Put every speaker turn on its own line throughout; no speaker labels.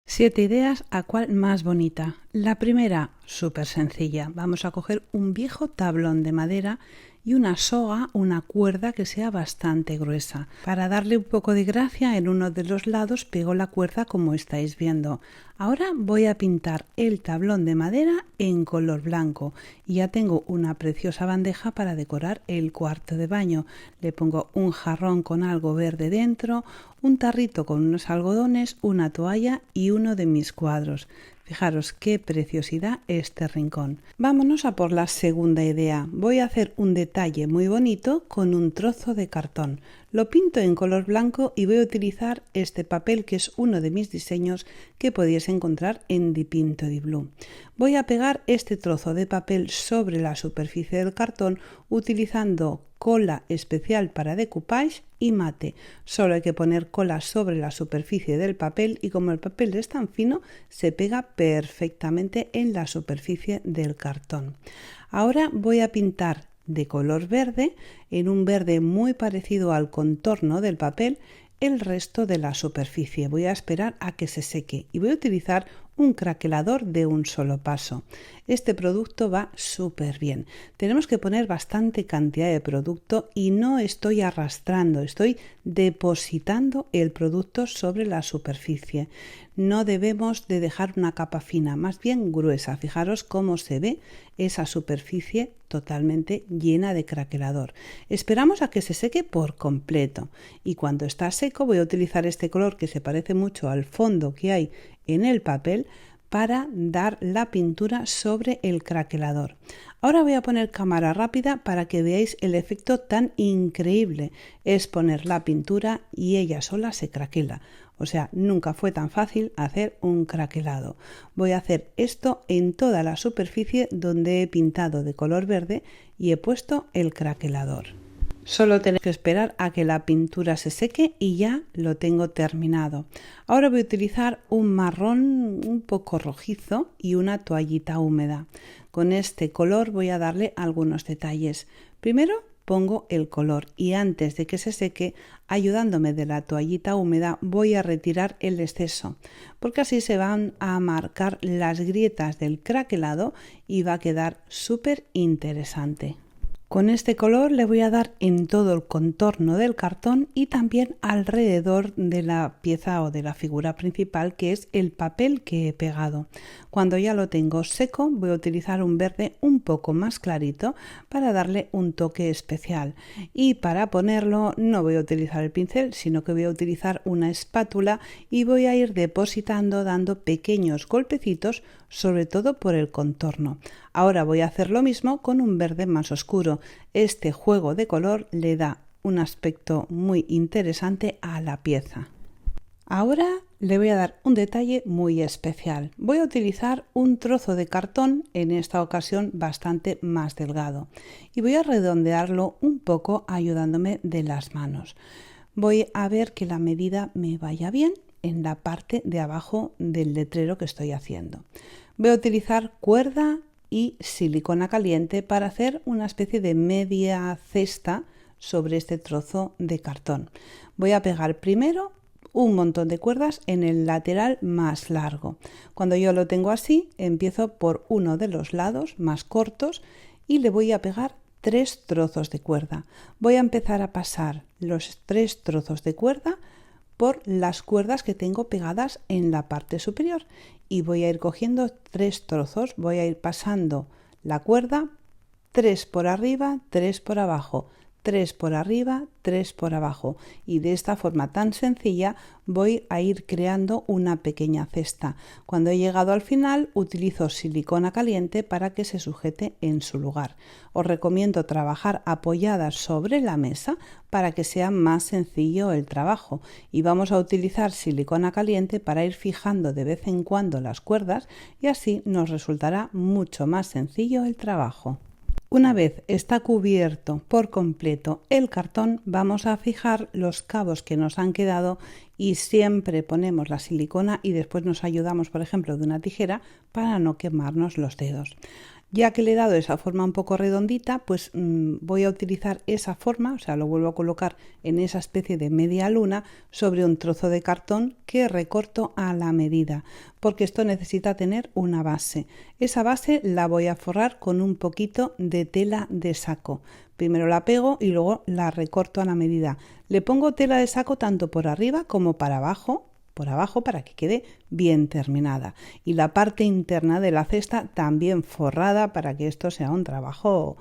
7 ideas a cuál más bonita. La primera, súper sencilla. Vamos a coger un viejo tablón de madera y una soga, una cuerda que sea bastante gruesa. Para darle un poco de gracia, en uno de los lados pego la cuerda como estáis viendo. Ahora voy a pintar el tablón de madera en color blanco y ya tengo una preciosa bandeja para decorar el cuarto de baño. Le pongo un jarrón con algo verde dentro, un tarrito con unos algodones, una toalla y uno de mis cuadros. Fijaros qué preciosidad este rincón. Vámonos a por la segunda idea. Voy a hacer un detalle muy bonito con un trozo de cartón. Lo pinto en color blanco y voy a utilizar este papel que es uno de mis diseños que podéis encontrar en Dipinto di Blu. Voy a pegar este trozo de papel sobre la superficie del cartón utilizando cola especial para decoupage y mate. Solo hay que poner cola sobre la superficie del papel y como el papel es tan fino se pega perfectamente en la superficie del cartón. Ahora voy a pintar de color verde, en un verde muy parecido al contorno del papel, el resto de la superficie. Voy a esperar a que se seque y voy a utilizar un craquelador de un solo paso. Este producto va súper bien. Tenemos que poner bastante cantidad de producto y no estoy arrastrando, estoy depositando el producto sobre la superficie. No debemos de dejar una capa fina, más bien gruesa. Fijaros cómo se ve esa superficie totalmente llena de craquelador. Esperamos a que se seque por completo y cuando está seco voy a utilizar este color que se parece mucho al fondo que hay en el papel para dar la pintura sobre el craquelador. Ahora voy a poner cámara rápida para que veáis el efecto tan increíble. Es poner la pintura y ella sola se craquela. O sea, nunca fue tan fácil hacer un craquelado. Voy a hacer esto en toda la superficie donde he pintado de color verde y he puesto el craquelador. Solo tenéis que esperar a que la pintura se seque y ya lo tengo terminado. Ahora voy a utilizar un marrón un poco rojizo y una toallita húmeda. Con este color voy a darle algunos detalles. Primero pongo el color y antes de que se seque, ayudándome de la toallita húmeda, voy a retirar el exceso, porque así se van a marcar las grietas del craquelado y va a quedar súper interesante. Con este color le voy a dar en todo el contorno del cartón y también alrededor de la pieza o de la figura principal, que es el papel que he pegado. Cuando ya lo tengo seco voy a utilizar un verde un poco más clarito para darle un toque especial y para ponerlo no voy a utilizar el pincel sino que voy a utilizar una espátula y voy a ir depositando dando pequeños golpecitos sobre todo por el contorno. Ahora voy a hacer lo mismo con un verde más oscuro. Este juego de color le da un aspecto muy interesante a la pieza. Ahora le voy a dar un detalle muy especial. Voy a utilizar un trozo de cartón, en esta ocasión bastante más delgado, y voy a redondearlo un poco ayudándome de las manos. Voy a ver que la medida me vaya bien en la parte de abajo del letrero que estoy haciendo. Voy a utilizar cuerda y silicona caliente para hacer una especie de media cesta sobre este trozo de cartón. Voy a pegar primero un montón de cuerdas en el lateral más largo. Cuando yo lo tengo así, empiezo por uno de los lados más cortos y le voy a pegar 3 trozos de cuerda. Voy a empezar a pasar los 3 trozos de cuerda por las cuerdas que tengo pegadas en la parte superior y voy a ir cogiendo 3 trozos, voy a ir pasando la cuerda 3 por arriba, 3 por abajo, 3 por arriba, 3 por abajo y de esta forma tan sencilla voy a ir creando una pequeña cesta. Cuando he llegado al final utilizo silicona caliente para que se sujete en su lugar. Os recomiendo trabajar apoyadas sobre la mesa para que sea más sencillo el trabajo y vamos a utilizar silicona caliente para ir fijando de vez en cuando las cuerdas y así nos resultará mucho más sencillo el trabajo. Una vez está cubierto por completo el cartón, vamos a fijar los cabos que nos han quedado y siempre ponemos la silicona y después nos ayudamos, por ejemplo, de una tijera para no quemarnos los dedos. Ya que le he dado esa forma un poco redondita, pues voy a utilizar esa forma, o sea, lo vuelvo a colocar en esa especie de media luna sobre un trozo de cartón que recorto a la medida, porque esto necesita tener una base. Esa base la voy a forrar con un poquito de tela de saco. Primero la pego y luego la recorto a la medida. Le pongo tela de saco tanto por arriba como para abajo, para que quede bien terminada, y la parte interna de la cesta también forrada para que esto sea un trabajo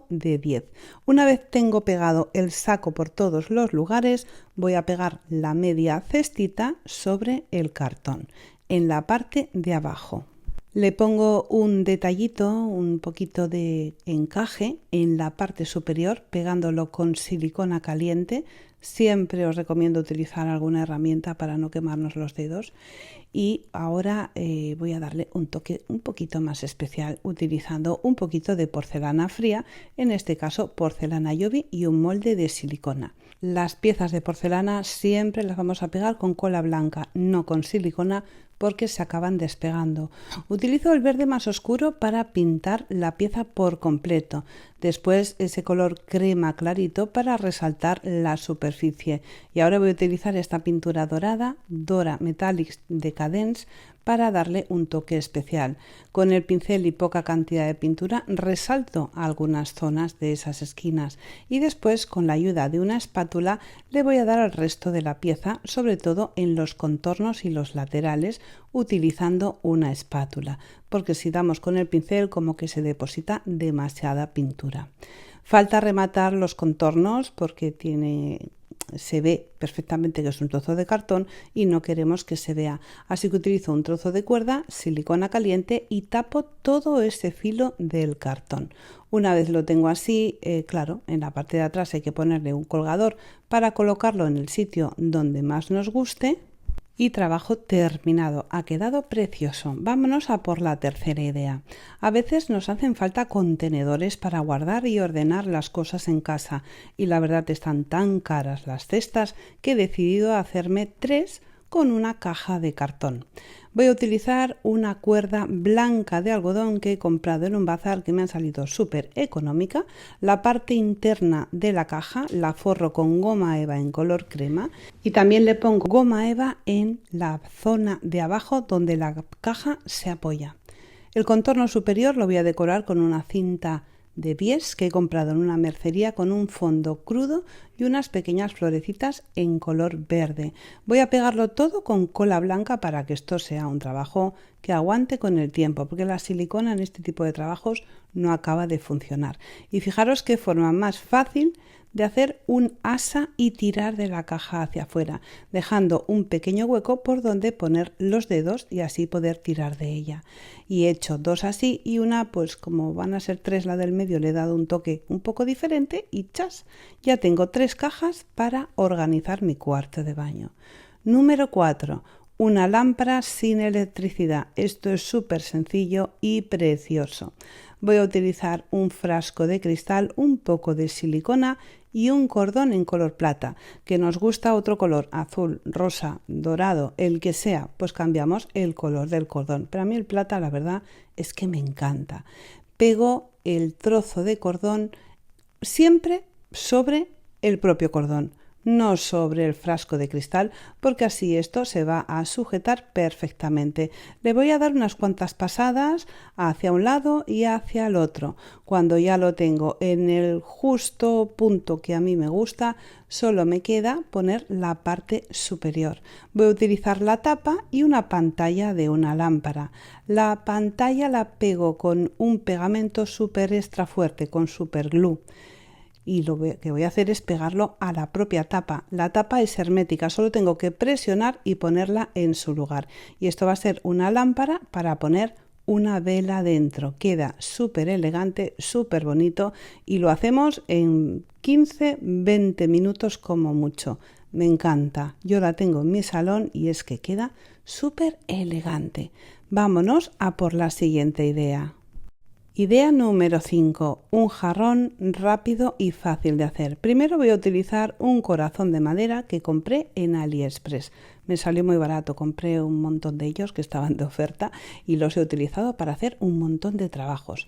de 10. Una vez tengo pegado el saco por todos los lugares, voy a pegar la media cestita sobre el cartón en la parte de abajo. Le pongo un detallito, un poquito de encaje en la parte superior, pegándolo con silicona caliente. Siempre os recomiendo utilizar alguna herramienta para no quemarnos los dedos. Y ahora voy a darle un toque un poquito más especial utilizando un poquito de porcelana fría, en este caso porcelana Yobi y un molde de silicona. Las piezas de porcelana siempre las vamos a pegar con cola blanca, no con silicona, porque se acaban despegando. Utilizo el verde más oscuro para pintar la pieza por completo. Después ese color crema clarito para resaltar la superficie. Y ahora voy a utilizar esta pintura dorada, Dora Metallics de Cadence, para darle un toque especial. Con el pincel y poca cantidad de pintura resalto algunas zonas de esas esquinas y después con la ayuda de una espátula le voy a dar al resto de la pieza, sobre todo en los contornos y los laterales, utilizando una espátula, porque si damos con el pincel como que se deposita demasiada pintura. Falta rematar los contornos porque se ve perfectamente que es un trozo de cartón y no queremos que se vea, así que utilizo un trozo de cuerda, silicona caliente y tapo todo ese filo del cartón. Una vez lo tengo así, claro, en la parte de atrás hay que ponerle un colgador para colocarlo en el sitio donde más nos guste. Y trabajo terminado, ha quedado precioso. Vámonos a por la tercera idea. A veces nos hacen falta contenedores para guardar y ordenar las cosas en casa y la verdad están tan caras las cestas que he decidido hacerme 3 con una caja de cartón. Voy a utilizar una cuerda blanca de algodón que he comprado en un bazar que me ha salido súper económica. La parte interna de la caja la forro con goma eva en color crema y también le pongo goma eva en la zona de abajo donde la caja se apoya. El contorno superior lo voy a decorar con una cinta de bies que he comprado en una mercería con un fondo crudo y unas pequeñas florecitas en color verde. Voy a pegarlo todo con cola blanca para que esto sea un trabajo que aguante con el tiempo, porque la silicona en este tipo de trabajos no acaba de funcionar. Y fijaros qué forma más fácil de hacer un asa y tirar de la caja hacia afuera, dejando un pequeño hueco por donde poner los dedos y así poder tirar de ella. Y he hecho 2 así y una, pues como van a ser 3 la del medio, le he dado un toque un poco diferente y ¡chas! Ya tengo 3 cajas para organizar mi cuarto de baño. Número 4. Una lámpara sin electricidad. Esto es súper sencillo y precioso. Voy a utilizar un frasco de cristal, un poco de silicona y un cordón en color plata. Que nos gusta otro color, azul, rosa, dorado, el que sea, pues cambiamos el color del cordón. Pero a mí el plata, la verdad, es que me encanta. Pego el trozo de cordón siempre sobre el propio cordón, no sobre el frasco de cristal, porque así esto se va a sujetar perfectamente. Le voy a dar unas cuantas pasadas hacia un lado y hacia el otro. Cuando ya lo tengo en el justo punto que a mí me gusta, solo me queda poner la parte superior. Voy a utilizar la tapa y una pantalla de una lámpara. La pantalla la pego con un pegamento súper extra fuerte, con super glue. Y lo que voy a hacer es pegarlo a la propia tapa. La tapa es hermética, solo tengo que presionar y ponerla en su lugar. Y esto va a ser una lámpara para poner una vela dentro. Queda súper elegante, súper bonito y lo hacemos en 15-20 minutos como mucho. Me encanta. Yo la tengo en mi salón y es que queda súper elegante. Vámonos a por la siguiente idea. Idea número 5. Un jarrón rápido y fácil de hacer. Primero voy a utilizar un corazón de madera que compré en AliExpress. Me salió muy barato, compré un montón de ellos que estaban de oferta y los he utilizado para hacer un montón de trabajos.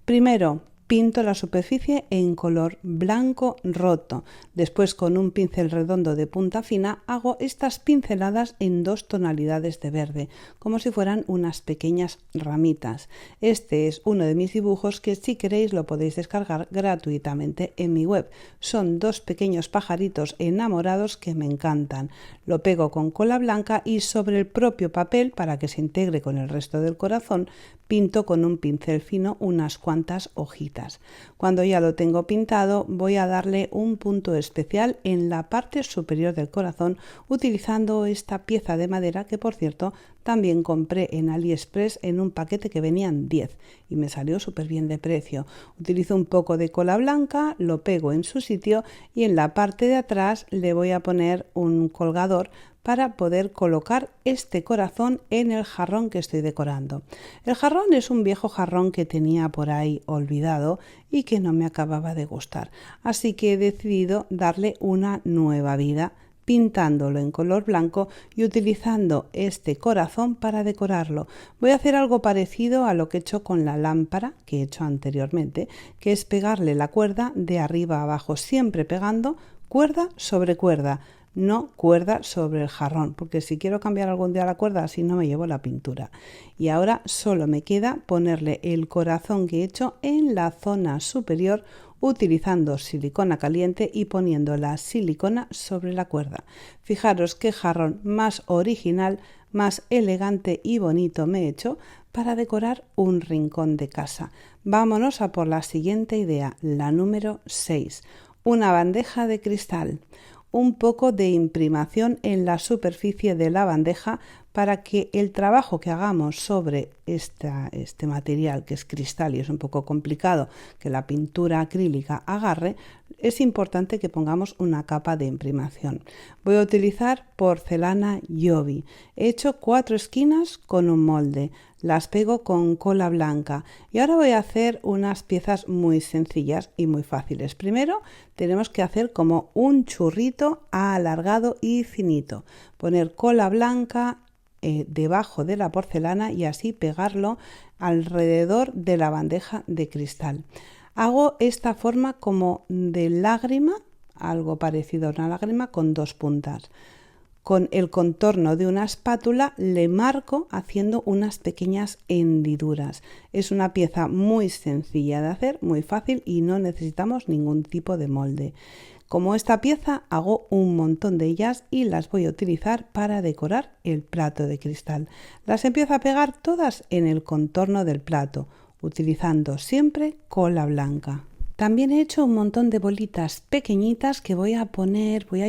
Primero, pinto la superficie en color blanco roto. Después, con un pincel redondo de punta fina, hago estas pinceladas en 2 tonalidades de verde, como si fueran unas pequeñas ramitas. Este es uno de mis dibujos que, si queréis, lo podéis descargar gratuitamente en mi web. Son 2 pequeños pajaritos enamorados que me encantan. Lo pego con cola blanca y sobre el propio papel, para que se integre con el resto del corazón, pinto con un pincel fino unas cuantas hojitas. Cuando ya lo tengo pintado, voy a darle un punto especial en la parte superior del corazón utilizando esta pieza de madera que, por cierto, también compré en AliExpress en un paquete que venían 10 y me salió súper bien de precio. Utilizo un poco de cola blanca, lo pego en su sitio y en la parte de atrás le voy a poner un colgador para poder colocar este corazón en el jarrón que estoy decorando. El jarrón es un viejo jarrón que tenía por ahí olvidado y que no me acababa de gustar, así que he decidido darle una nueva vida, pintándolo en color blanco y utilizando este corazón para decorarlo. Voy a hacer algo parecido a lo que he hecho con la lámpara que he hecho anteriormente, que es pegarle la cuerda de arriba a abajo, siempre pegando cuerda sobre cuerda, no cuerda sobre el jarrón, porque si quiero cambiar algún día la cuerda, así no me llevo la pintura. Y ahora solo me queda ponerle el corazón que he hecho en la zona superior utilizando silicona caliente y poniendo la silicona sobre la cuerda. Fijaros qué jarrón más original, más elegante y bonito me he hecho para decorar un rincón de casa. Vámonos a por la siguiente idea, la número 6. Una bandeja de cristal. Un poco de imprimación en la superficie de la bandeja para que el trabajo que hagamos sobre este material, que es cristal y es un poco complicado que la pintura acrílica agarre, es importante que pongamos una capa de imprimación. Voy a utilizar porcelana Jovi. He hecho 4 esquinas con un molde. Las pego con cola blanca y ahora voy a hacer unas piezas muy sencillas y muy fáciles. Primero tenemos que hacer como un churrito alargado y finito. Poner cola blanca debajo de la porcelana y así pegarlo alrededor de la bandeja de cristal. Hago esta forma como de lágrima, algo parecido a una lágrima con 2 puntas. Con el contorno de una espátula le marco haciendo unas pequeñas hendiduras. Es una pieza muy sencilla de hacer, muy fácil y no necesitamos ningún tipo de molde. Como esta pieza hago un montón de ellas y las voy a utilizar para decorar el plato de cristal. Las empiezo a pegar todas en el contorno del plato, utilizando siempre cola blanca. También he hecho un montón de bolitas pequeñitas que voy a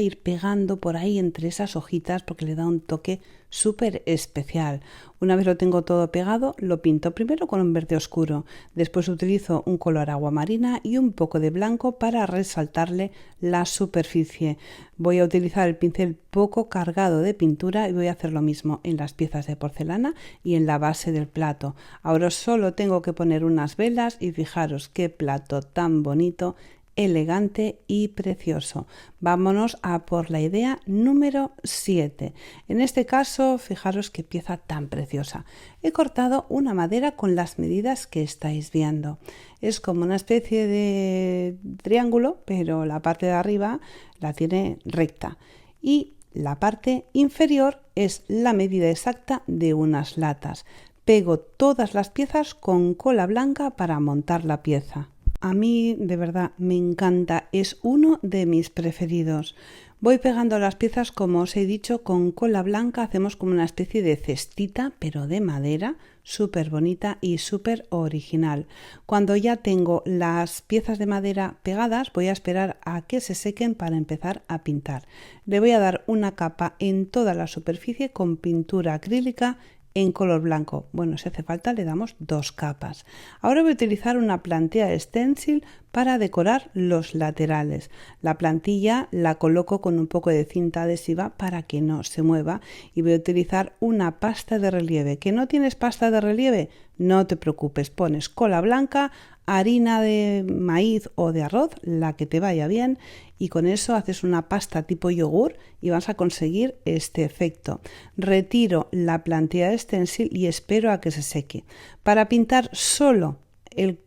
ir pegando por ahí entre esas hojitas porque le da un toque súper especial. Una vez lo tengo todo pegado, lo pinto primero con un verde oscuro, después utilizo un color agua marina y un poco de blanco para resaltarle la superficie. Voy a utilizar el pincel poco cargado de pintura y voy a hacer lo mismo en las piezas de porcelana y en la base del plato. Ahora solo tengo que poner unas velas y fijaros qué plato tan bonito, elegante y precioso. Vámonos a por la idea número 7. En este caso, fijaros qué pieza tan preciosa. He cortado una madera con las medidas que estáis viendo. Es como una especie de triángulo, pero la parte de arriba la tiene recta y la parte inferior es la medida exacta de unas latas. Pego todas las piezas con cola blanca para montar la pieza. A mí de verdad me encanta, es uno de mis preferidos. Voy pegando las piezas, como os he dicho, con cola blanca. Hacemos como una especie de cestita, pero de madera, súper bonita y súper original. Cuando ya tengo las piezas de madera pegadas, voy a esperar a que se sequen para empezar a pintar. Le voy a dar una capa en toda la superficie con pintura acrílica en color blanco. Bueno, si hace falta le damos 2 capas. Ahora voy a utilizar una plantilla stencil para decorar los laterales. La plantilla la coloco con un poco de cinta adhesiva para que no se mueva y voy a utilizar una pasta de relieve. ¿Que no tienes pasta de relieve? no te preocupes, pones cola blanca, harina de maíz o de arroz, la que te vaya bien, y con eso haces una pasta tipo yogur y vas a conseguir este efecto. Retiro la plantilla de stencil y espero a que se seque. Para pintar solo el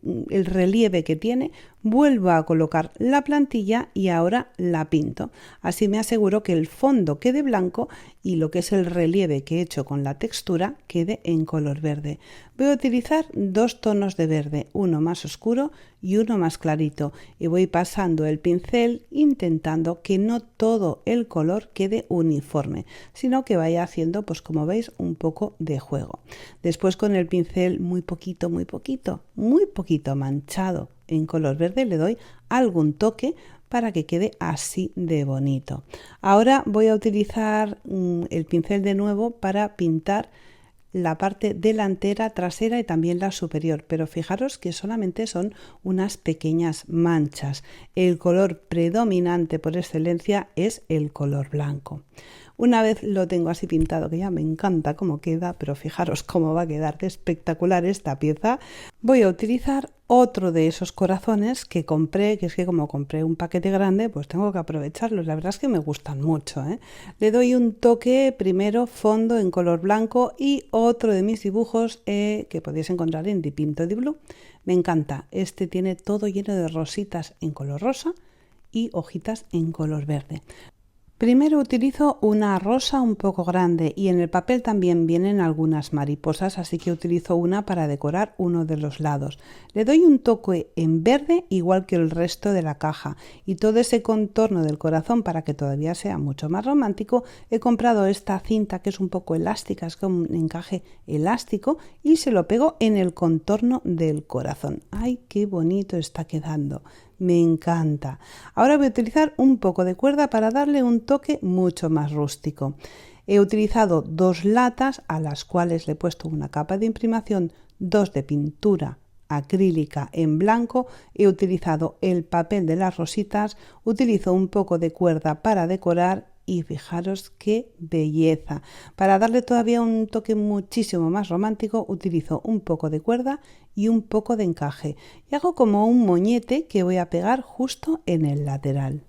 relieve que tiene, vuelvo a colocar la plantilla y ahora la pinto. Así me aseguro que el fondo quede blanco y lo que es el relieve que he hecho con la textura quede en color verde. Voy a utilizar dos tonos de verde, uno más oscuro y uno más clarito, y voy pasando el pincel intentando que no todo el color quede uniforme, sino que vaya haciendo, pues como veis, un poco de juego. Después con el pincel muy poquito manchado en color verde le doy algún toque para que quede así de bonito. Ahora voy a utilizar el pincel de nuevo para pintar la parte delantera, trasera y también la superior, pero fijaros que solamente son unas pequeñas manchas. El color predominante por excelencia es el color blanco. Una vez lo tengo así pintado, que ya me encanta cómo queda, pero fijaros cómo va a quedar de espectacular esta pieza, voy a utilizar otro de esos corazones que compré, que es que como compré un paquete grande, pues tengo que aprovecharlos. La verdad es que me gustan mucho, ¿eh? Le doy un toque, primero fondo en color blanco y otro de mis dibujos que podéis encontrar en Dipinto di Blu. Me encanta, este tiene todo lleno de rositas en color rosa y hojitas en color verde. Primero utilizo una rosa un poco grande y en el papel también vienen algunas mariposas, así que utilizo una para decorar uno de los lados. Le doy un toque en verde igual que el resto de la caja y todo ese contorno del corazón, para que todavía sea mucho más romántico, he comprado esta cinta que es un poco elástica, es como un encaje elástico, y se lo pego en el contorno del corazón. ¡Ay, qué bonito está quedando! Me encanta. Ahora voy a utilizar un poco de cuerda para darle un toque mucho más rústico. He utilizado dos latas a las cuales le he puesto una capa de imprimación, dos de pintura acrílica en blanco, he utilizado el papel de las rositas, utilizo un poco de cuerda para decorar y fijaros qué belleza. Para darle todavía un toque muchísimo más romántico utilizo un poco de cuerda y un poco de encaje y hago como un moñete que voy a pegar justo en el lateral.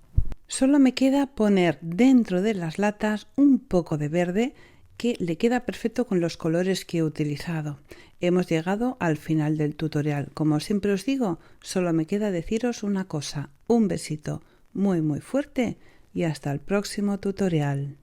Solo me queda poner dentro de las latas un poco de verde que le queda perfecto con los colores que he utilizado. Hemos llegado al final del tutorial. Como siempre os digo, solo me queda deciros una cosa. Un besito muy fuerte y hasta el próximo tutorial.